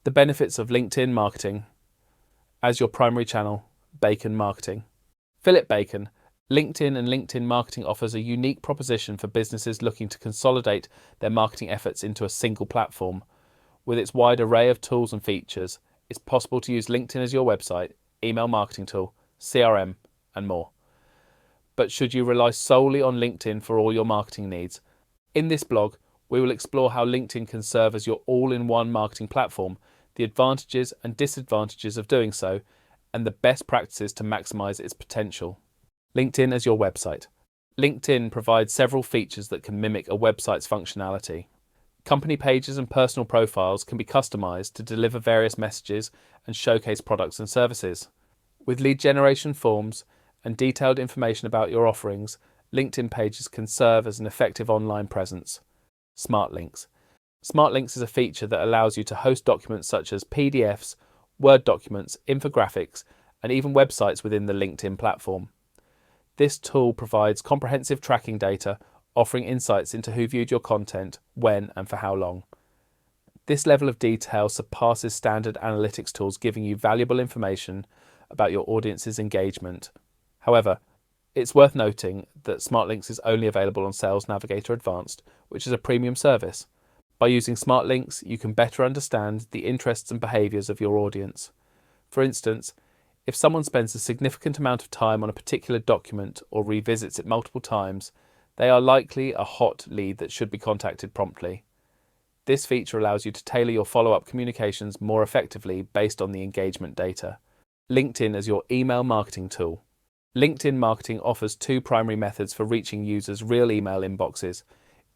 The benefits of LinkedIn marketing as your primary channel, Bacon Marketing. Philip Bacon, LinkedIn and LinkedIn Marketing offers a unique proposition for businesses looking to consolidate their marketing efforts into a single platform. With its wide array of tools and features, it's possible to use LinkedIn as your website, email marketing tool, CRM, and more. But should you rely solely on LinkedIn for all your marketing needs? In this blog, we will explore how LinkedIn can serve as your all-in-one marketing platform, the advantages and disadvantages of doing so, and the best practices to maximize its potential. LinkedIn as your website. LinkedIn provides several features that can mimic a website's functionality. Company pages and personal profiles can be customized to deliver various messages and showcase products and services. With lead generation forms and detailed information about your offerings, LinkedIn pages can serve as an effective online presence. Smart Links. Smart Links is a feature that allows you to host documents such as PDFs, Word documents, infographics, and even websites within the LinkedIn platform. This tool provides comprehensive tracking data, offering insights into who viewed your content, when, and for how long. This level of detail surpasses standard analytics tools, giving you valuable information about your audience's engagement. However, it's worth noting that Smart Links is only available on Sales Navigator Advanced, which is a premium service. By using Smart Links, you can better understand the interests and behaviours of your audience. For instance, if someone spends a significant amount of time on a particular document or revisits it multiple times, they are likely a hot lead that should be contacted promptly. This feature allows you to tailor your follow-up communications more effectively based on the engagement data. LinkedIn as your email marketing tool. LinkedIn marketing offers two primary methods for reaching users' real email inboxes: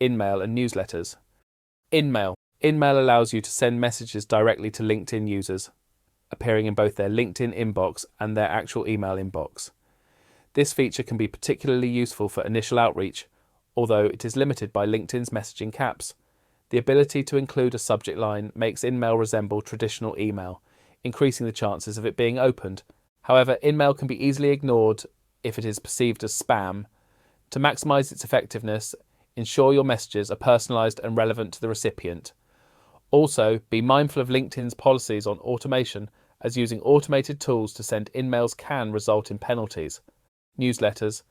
InMail and newsletters. InMail. InMail allows you to send messages directly to LinkedIn users, appearing in both their LinkedIn inbox and their actual email inbox. This feature can be particularly useful for initial outreach, although it is limited by LinkedIn's messaging caps. The ability to include a subject line makes InMail resemble traditional email, increasing the chances of it being opened. However, InMail can be easily ignored if it is perceived as spam. To maximize its effectiveness, ensure your messages are personalized and relevant to the recipient. Also, be mindful of LinkedIn's policies on automation, as using automated tools to send InMails can result in penalties. Newsletters.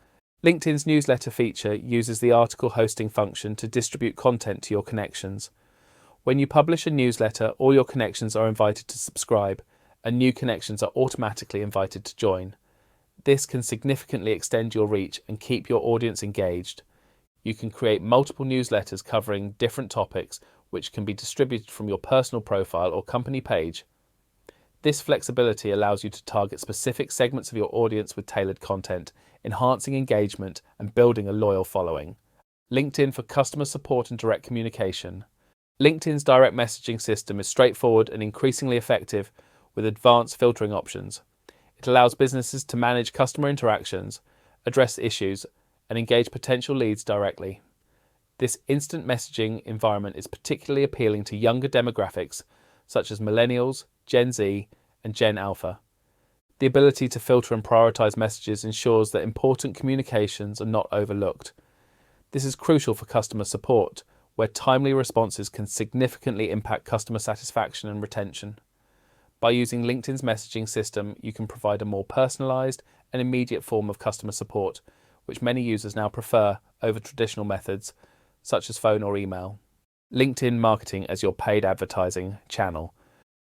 LinkedIn's newsletter feature uses the article hosting function to distribute content to your connections. When you publish a newsletter, all your connections are invited to subscribe, and new connections are automatically invited to join. This can significantly extend your reach and keep your audience engaged. You can create multiple newsletters covering different topics, which can be distributed from your personal profile or company page. This flexibility allows you to target specific segments of your audience with tailored content, enhancing engagement and building a loyal following. LinkedIn for customer support and direct communication. LinkedIn's direct messaging system is straightforward and increasingly effective with advanced filtering options. It allows businesses to manage customer interactions, address issues, and engage potential leads directly. This instant messaging environment is particularly appealing to younger demographics such as millennials, Gen Z, and Gen Alpha. The ability to filter and prioritize messages ensures that important communications are not overlooked. This is crucial for customer support, where timely responses can significantly impact customer satisfaction and retention. By using LinkedIn's messaging system, you can provide a more personalized and immediate form of customer support, which many users now prefer over traditional methods, such as phone or email. LinkedIn marketing as your paid advertising channel.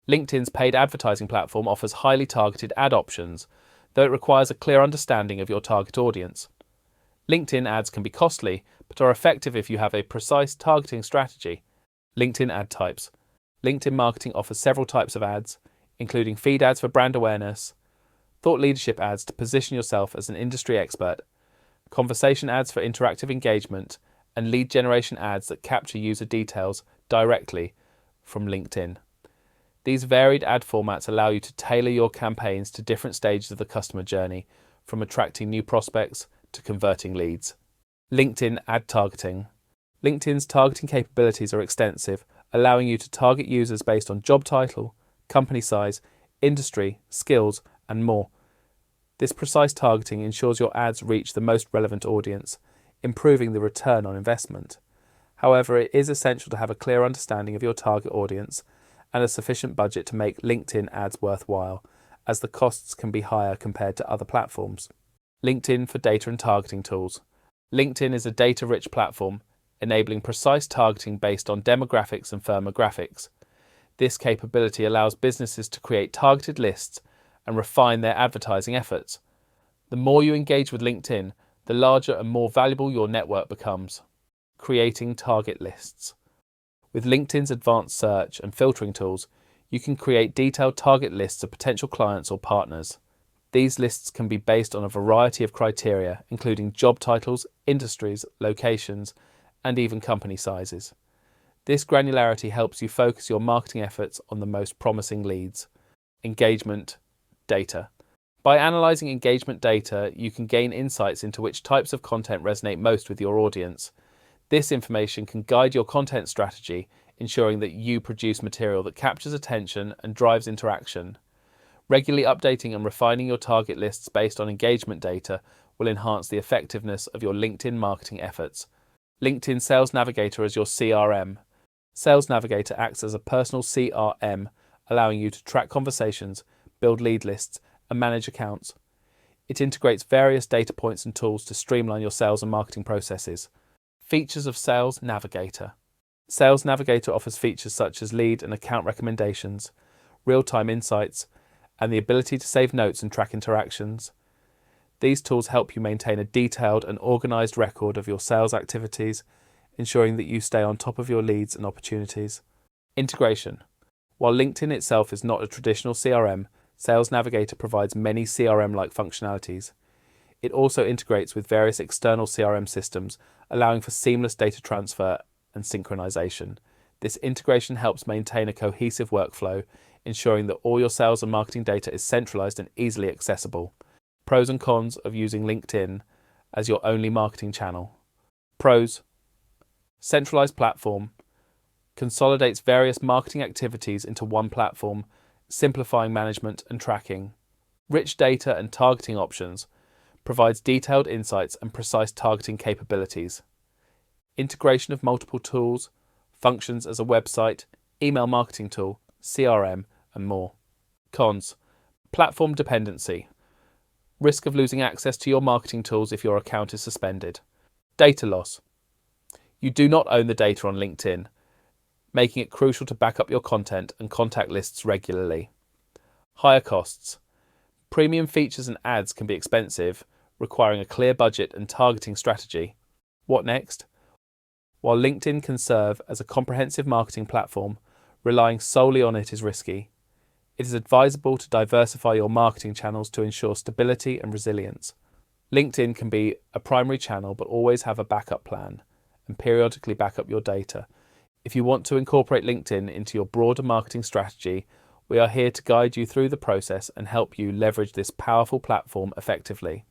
LinkedIn's paid advertising platform offers highly targeted ad options, though it requires a clear understanding of your target audience. LinkedIn ads can be costly, but are effective if you have a precise targeting strategy. LinkedIn ad types. LinkedIn marketing offers several types of ads, including feed ads for brand awareness, thought leadership ads to position yourself as an industry expert, conversation ads for interactive engagement, and lead generation ads that capture user details directly from LinkedIn. These varied ad formats allow you to tailor your campaigns to different stages of the customer journey, from attracting new prospects to converting leads. LinkedIn ad targeting. LinkedIn's targeting capabilities are extensive, allowing you to target users based on job title, company size, industry, skills, and more. This precise targeting ensures your ads reach the most relevant audience, improving the return on investment. However, it is essential to have a clear understanding of your target audience and a sufficient budget to make LinkedIn ads worthwhile, as the costs can be higher compared to other platforms. LinkedIn for data and targeting tools. LinkedIn is a data-rich platform, enabling precise targeting based on demographics and firmographics. This capability allows businesses to create targeted lists and refine their advertising efforts. The more you engage with LinkedIn, the larger and more valuable your network becomes. Creating target lists. With LinkedIn's advanced search and filtering tools, you can create detailed target lists of potential clients or partners. These lists can be based on a variety of criteria, including job titles, industries, locations, and even company sizes. This granularity helps you focus your marketing efforts on the most promising leads. Engagement data. By analysing engagement data, you can gain insights into which types of content resonate most with your audience. This information can guide your content strategy, ensuring that you produce material that captures attention and drives interaction. Regularly updating and refining your target lists based on engagement data will enhance the effectiveness of your LinkedIn marketing efforts. LinkedIn Sales Navigator as your CRM. Sales Navigator acts as a personal CRM, allowing you to track conversations, build lead lists, and manage accounts. It integrates various data points and tools to streamline your sales and marketing processes. Features of Sales Navigator. Sales Navigator offers features such as lead and account recommendations, real-time insights, and the ability to save notes and track interactions. These tools help you maintain a detailed and organised record of your sales activities, ensuring that you stay on top of your leads and opportunities. Integration. While LinkedIn itself is not a traditional CRM, Sales Navigator provides many CRM-like functionalities. It also integrates with various external CRM systems, allowing for seamless data transfer and synchronization. This integration helps maintain a cohesive workflow, ensuring that all your sales and marketing data is centralized and easily accessible. Pros and cons of using LinkedIn as your only marketing channel. Pros: centralized platform, consolidates various marketing activities into one platform, simplifying management and tracking. Rich data and targeting options, provides detailed insights and precise targeting capabilities. Integration of multiple tools, functions as a website, email marketing tool, CRM, and more. Cons: platform dependency, risk of losing access to your marketing tools if your account is suspended. Data loss. You do not own the data on LinkedIn, making it crucial to back up your content and contact lists regularly. Higher costs. Premium features and ads can be expensive, requiring a clear budget and targeting strategy. What next? While LinkedIn can serve as a comprehensive marketing platform, relying solely on it is risky. It is advisable to diversify your marketing channels to ensure stability and resilience. LinkedIn can be a primary channel, but always have a backup plan and periodically back up your data. If you want to incorporate LinkedIn into your broader marketing strategy, we are here to guide you through the process and help you leverage this powerful platform effectively.